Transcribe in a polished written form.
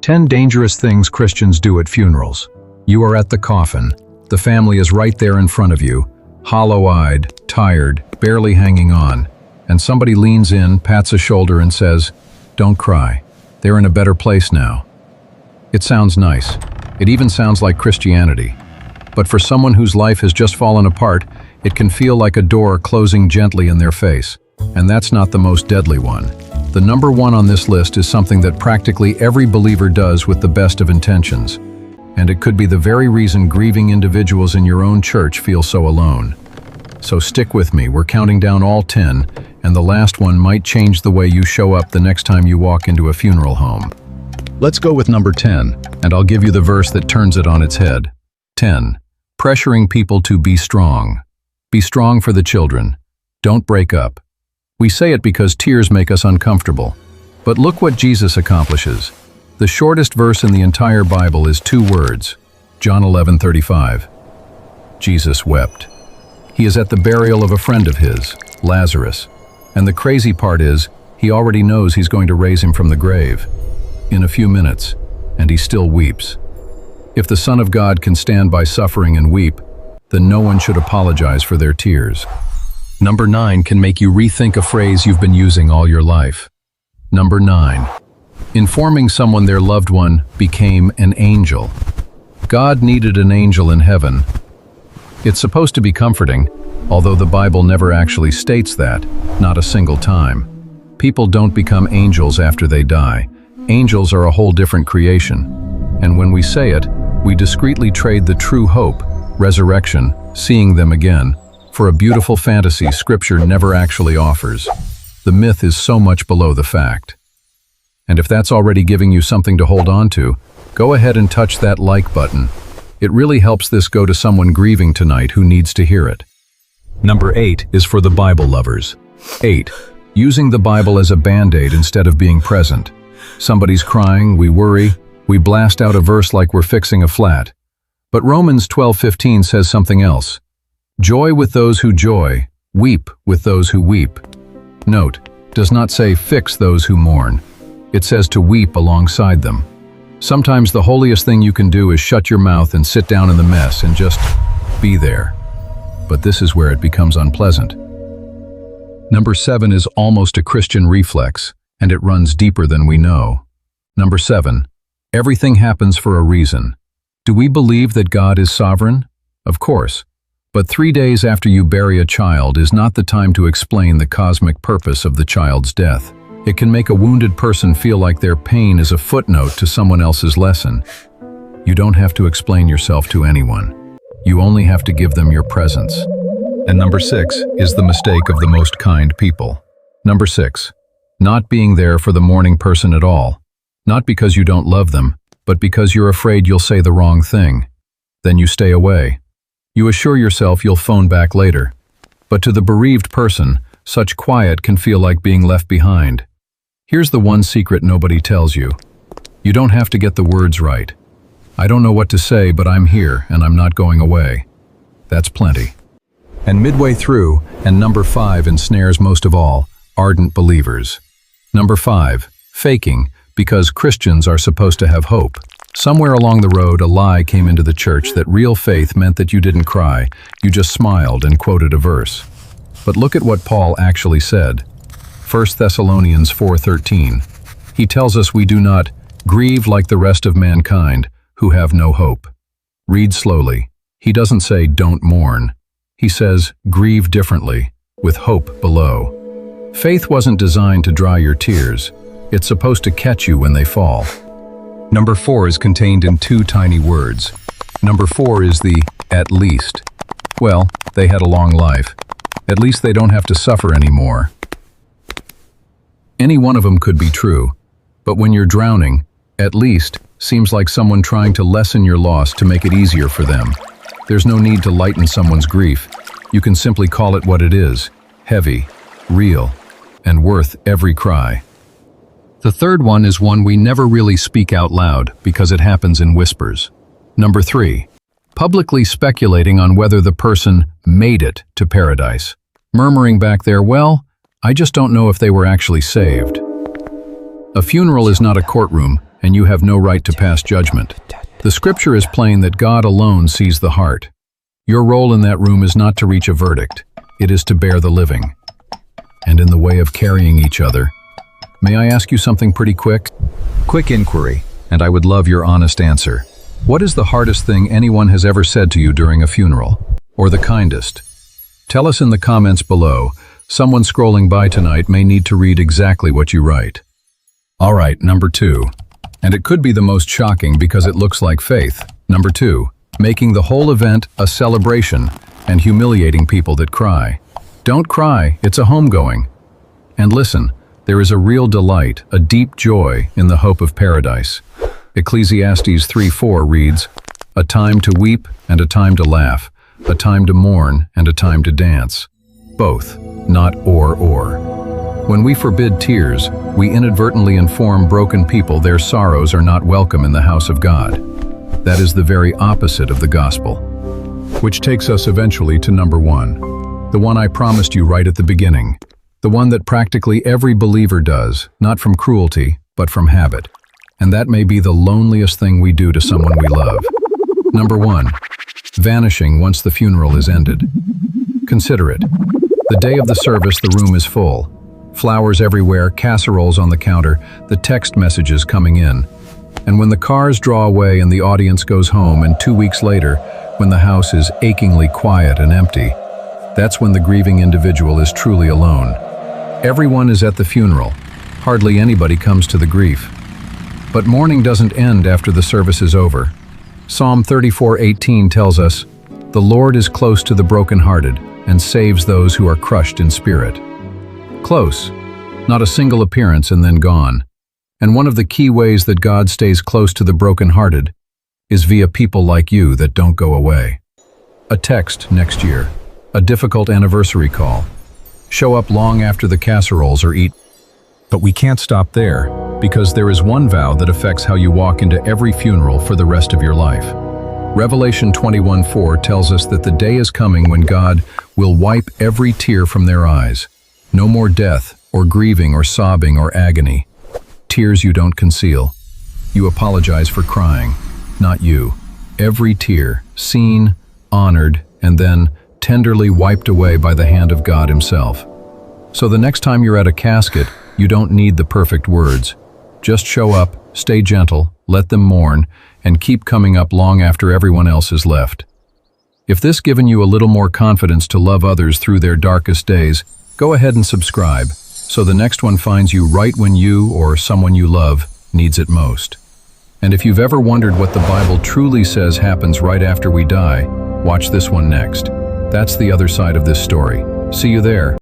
10 dangerous things Christians do at funerals. You are at the coffin. The family is right there in front of you, hollow-eyed, tired, barely hanging on, and somebody leans in, pats a shoulder and says, "Don't cry. They're in a better place now." It sounds nice. It even sounds like Christianity. But for someone whose life has just fallen apart, it can feel like a door closing gently in their face. And that's not the most deadly one. The number one on this list is something that practically every believer does with the best of intentions. And it could be the very reason grieving individuals in your own church feel so alone. So stick with me, we're counting down all 10, and the last one might change the way you show up the next time you walk into a funeral home. Let's go with number 10, and I'll give you the verse that turns it on its head. 10. Pressuring people to be strong. Be strong for the children. Don't break up. We say it because tears make us uncomfortable. But look what Jesus accomplishes. The shortest verse in the entire Bible is 2 words. John 11:35. Jesus wept. He is at the burial of a friend of his, Lazarus. And the crazy part is, he already knows he's going to raise him from the grave in a few minutes, and he still weeps. If the Son of God can stand by suffering and weep, then no one should apologize for their tears. Number 9 can make you rethink a phrase you've been using all your life. Number 9. Informing someone their loved one became an angel. God needed an angel in heaven. It's supposed to be comforting, although the Bible never actually states that, not a single time. People don't become angels after they die. Angels are a whole different creation. And when we say it, we discreetly trade the true hope, resurrection, seeing them again, for a beautiful fantasy Scripture never actually offers. The myth is so much below the fact. And if that's already giving you something to hold on to, go ahead and touch that like button. It really helps this go to someone grieving tonight who needs to hear it. Number 8 is for the Bible lovers. 8. Using the Bible as a band-aid instead of being present. Somebody's crying, we worry, we blast out a verse like we're fixing a flat. But Romans 12:15 says something else. Joy with those who joy, weep with those who weep. Note, does not say fix those who mourn. It says to weep alongside them. Sometimes the holiest thing you can do is shut your mouth and sit down in the mess and just be there. But this is where it becomes unpleasant. Number 7 is almost a Christian reflex, and it runs deeper than we know. Number 7. Everything happens for a reason. Do we believe that God is sovereign? Of course. But 3 days after you bury a child is not the time to explain the cosmic purpose of the child's death. It can make a wounded person feel like their pain is a footnote to someone else's lesson. You don't have to explain yourself to anyone. You only have to give them your presence. And number 6 is the mistake of the most kind people. Number 6. Not being there for the mourning person at all. Not because you don't love them, but because you're afraid you'll say the wrong thing. Then you stay away. You assure yourself you'll phone back later. But to the bereaved person, such quiet can feel like being left behind. Here's the one secret nobody tells you. You don't have to get the words right. I don't know what to say, but I'm here and I'm not going away. That's plenty. And midway through, and number 5 ensnares most of all, ardent believers. Number 5, faking, because Christians are supposed to have hope. Somewhere along the road, a lie came into the church that real faith meant that you didn't cry, you just smiled and quoted a verse. But look at what Paul actually said. 1 Thessalonians 4:13. He tells us we do not grieve like the rest of mankind, who have no hope. Read slowly. He doesn't say don't mourn. He says grieve differently, with hope below. Faith wasn't designed to dry your tears. It's supposed to catch you when they fall. Number 4 is contained in 2 tiny words. Number 4 is the at least. Well, they had a long life. At least they don't have to suffer anymore. Any one of them could be true, but when you're drowning, at least seems like someone trying to lessen your loss to make it easier for them. There's no need to lighten someone's grief. You can simply call it what it is, heavy, real, and worth every cry. The third one is one we never really speak out loud because it happens in whispers. Number 3, publicly speculating on whether the person made it to paradise. Murmuring back there, well, I just don't know if they were actually saved. A funeral is not a courtroom, and you have no right to pass judgment. The scripture is plain that God alone sees the heart. Your role in that room is not to reach a verdict. It is to bear the living. And in the way of carrying each other, may I ask you something pretty quick? Quick inquiry, and I would love your honest answer. What is the hardest thing anyone has ever said to you during a funeral? Or the kindest? Tell us in the comments below. Someone scrolling by tonight may need to read exactly what you write. All right, number 2. And it could be the most shocking because it looks like faith. Number 2, making the whole event a celebration and humiliating people that cry. Don't cry, it's a homegoing. And listen, there is a real delight, a deep joy in the hope of paradise. Ecclesiastes 3:4 reads, "A time to weep and a time to laugh, a time to mourn and a time to dance." Both, not or. When we forbid tears, we inadvertently inform broken people their sorrows are not welcome in the house of God. That is the very opposite of the gospel. Which takes us eventually to number 1, the one I promised you right at the beginning, the one that practically every believer does, not from cruelty, but from habit. And that may be the loneliest thing we do to someone we love. Number 1, vanishing once the funeral is ended. Consider it. The day of the service, the room is full. Flowers everywhere, casseroles on the counter, the text messages coming in. And when the cars draw away and the audience goes home, and 2 weeks later, when the house is achingly quiet and empty, that's when the grieving individual is truly alone. Everyone is at the funeral. Hardly anybody comes to the grief. But mourning doesn't end after the service is over. Psalm 34:18 tells us, "The Lord is close to the brokenhearted and saves those who are crushed in spirit." Close, not a single appearance and then gone. And one of the key ways that God stays close to the brokenhearted is via people like you that don't go away. A text next year, a difficult anniversary call. Show up long after the casseroles are eaten. But we can't stop there, because there is one vow that affects how you walk into every funeral for the rest of your life. Revelation 21:4 tells us that the day is coming when God will wipe every tear from their eyes. No more death, or grieving, or sobbing, or agony. Tears you don't conceal. You apologize for crying, not you. Every tear, seen, honored, and then tenderly wiped away by the hand of God Himself. So the next time you're at a casket, you don't need the perfect words. Just show up, stay gentle, let them mourn, and keep coming up long after everyone else is left. If this given you a little more confidence to love others through their darkest days, go ahead and subscribe, so the next one finds you right when you or someone you love needs it most. And if you've ever wondered what the Bible truly says happens right after we die, watch this one next. That's the other side of this story. See you there.